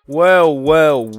Well,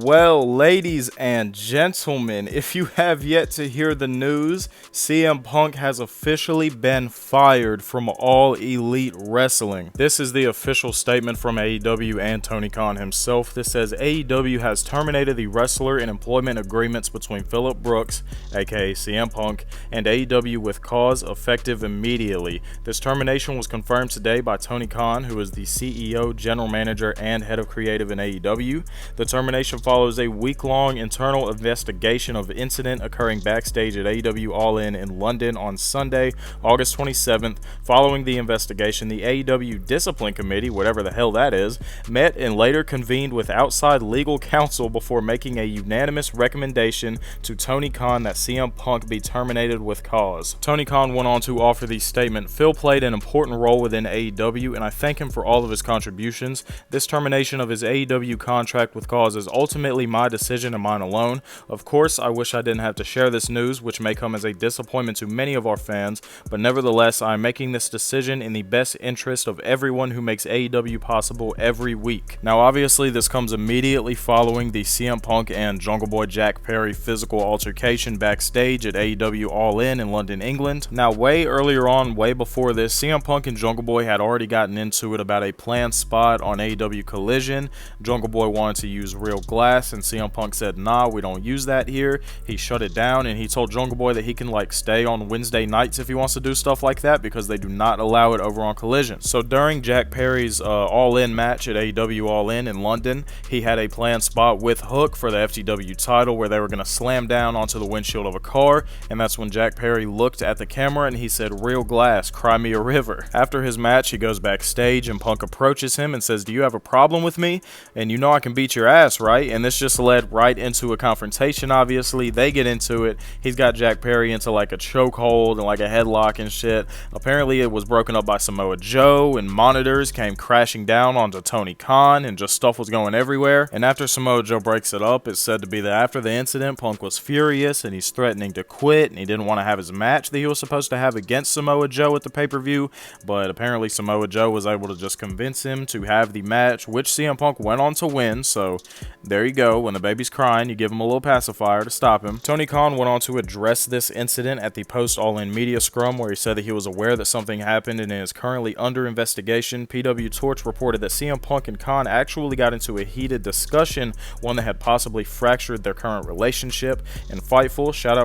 ladies and gentlemen, if you have yet to hear the news, CM Punk has officially been fired from All Elite Wrestling. This is the official statement from AEW and Tony Khan himself. This says AEW has terminated the wrestler and employment agreements between Phillip Brooks, aka CM Punk, and AEW with cause effective immediately. This termination was confirmed today by Tony Khan, who is the CEO, general manager, and head of creative in AEW. The termination follows a week-long internal investigation of the incident occurring backstage at AEW All In London on Sunday, August 27th. Following the investigation, the AEW Discipline Committee, whatever the hell that is, met and later convened with outside legal counsel before making a unanimous recommendation to Tony Khan that CM Punk be terminated with cause. Tony Khan went on to offer the statement, "Phil played an important role within AEW, and I thank him for all of his contributions. This termination of his AEW contract with cause is ultimately my decision and mine alone. Of course, I wish I didn't have to share this news, which may come as a disappointment to many of our fans, but nevertheless, I am making this decision in the best interest of everyone who makes AEW possible every week." Now, obviously, this comes immediately following the CM Punk and Jungle Boy Jack Perry physical altercation backstage at AEW All In London, England. Now, way earlier on, way before this, CM Punk and Jungle Boy had already gotten into it about a planned spot on AEW Collision. Jungle Boy wanted to use real glass, and CM Punk said, "Nah, we don't use that here." He shut it down, and he told Jungle Boy that he can stay on Wednesday nights if he wants to do stuff like that, because they do not allow it over on Collision. So during Jack Perry's All-In match at AEW All In London, he had a planned spot with Hook for the FTW title where they were going to slam down onto the windshield of a car, and that's when Jack Perry looked at the camera and he said, "Real glass, cry me a river." After his match, he goes backstage and Punk approaches him and says, "Do you have a problem with me? And you know I can beat your ass, right?" And this just led right into a confrontation. Obviously, they get into it. He's got Jack Perry into a chokehold and a headlock and shit. Apparently, it was broken up by Samoa Joe, and monitors came crashing down onto Tony Khan, and just stuff was going everywhere. And after Samoa Joe breaks it up, it's said to be that after the incident, Punk was furious and he's threatening to quit, and he didn't want to have his match that he was supposed to have against Samoa Joe at the pay-per-view. But apparently, Samoa Joe was able to just convince him to have the match, which CM Punk went on to win. So there you go. When the baby's crying, you give him a little pacifier to stop him. Tony Khan went on to address this incident at the post-All-In media scrum, where he said that he was aware that something happened and is currently under investigation. PW Torch reported that CM Punk and Khan actually got into a heated discussion, one that had possibly fractured their current relationship. And Fightful, shout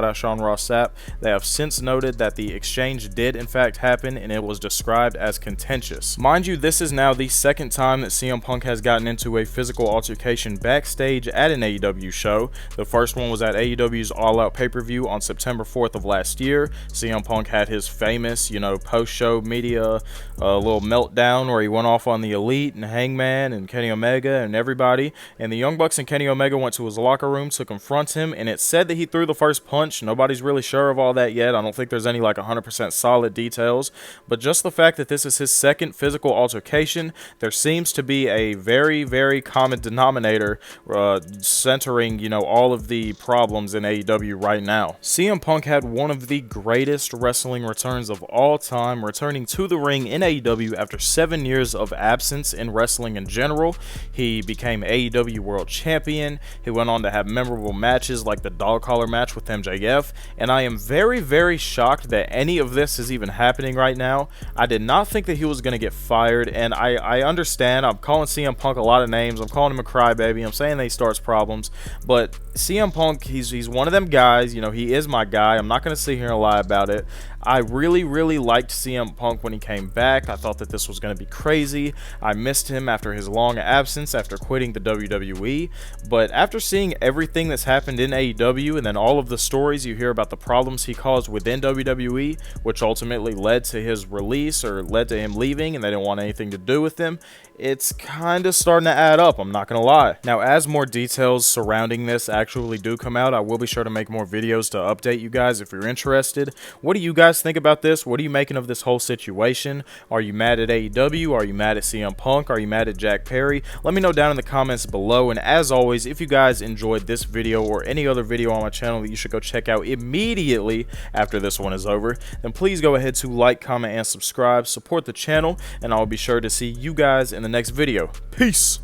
out Sean Ross Sapp, they have since noted that the exchange did in fact happen, and it was described as contentious. Mind you, this is now the second time that CM Punk has gotten into a physical altercation backstage at an AEW show. The first one was at AEW's All Out pay-per-view on September 4th of last year. CM Punk had his famous, post-show media little meltdown where he went off on the Elite and Hangman and Kenny Omega and everybody. And the Young Bucks and Kenny Omega went to his locker room to confront him, and it said that he threw the first punch. Nobody's really sure of all that yet. I don't think there's any 100% solid details, but just the fact that this is his second physical altercation, there seems to be a very, very common denominator centering, all of the problems in AEW right now. CM Punk had one of the greatest wrestling returns of all time, returning to the ring in AEW after 7 years of absence in wrestling in general. He became AEW World Champion. He went on to have memorable matches like the dog collar match with MJF, and I am very, very shocked that any of this is even happening right now. I did not think that he was going to get fired, and I understand. I'm calling CM Punk a lot of names. I'm calling him a crybaby. I'm saying that he starts problems, but CM Punk, he's one of them guys. He is my guy. I'm not going to sit here and lie about it. I really, really liked CM Punk when he came back. I thought that this was going to be crazy. I missed him after his long absence after quitting the WWE, but after seeing everything that's happened in AEW and then all of the stories you hear about the problems he caused within WWE, which ultimately led to his release or led to him leaving and they didn't want anything to do with him, it's kind of starting to add up, I'm not going to lie. Now, as more details surrounding this actually do come out, I will be sure to make more videos to update you guys if you're interested. What do you guys think about this? What are you making of this whole situation? Are you mad at AEW? Are you mad at CM Punk? Are you mad at Jack Perry? Let me know down in the comments below. And as always, if you guys enjoyed this video or any other video on my channel that you should go check out immediately after this one is over, then please go ahead to like, comment, and subscribe. Support the channel, and I'll be sure to see you guys in the next video. Peace!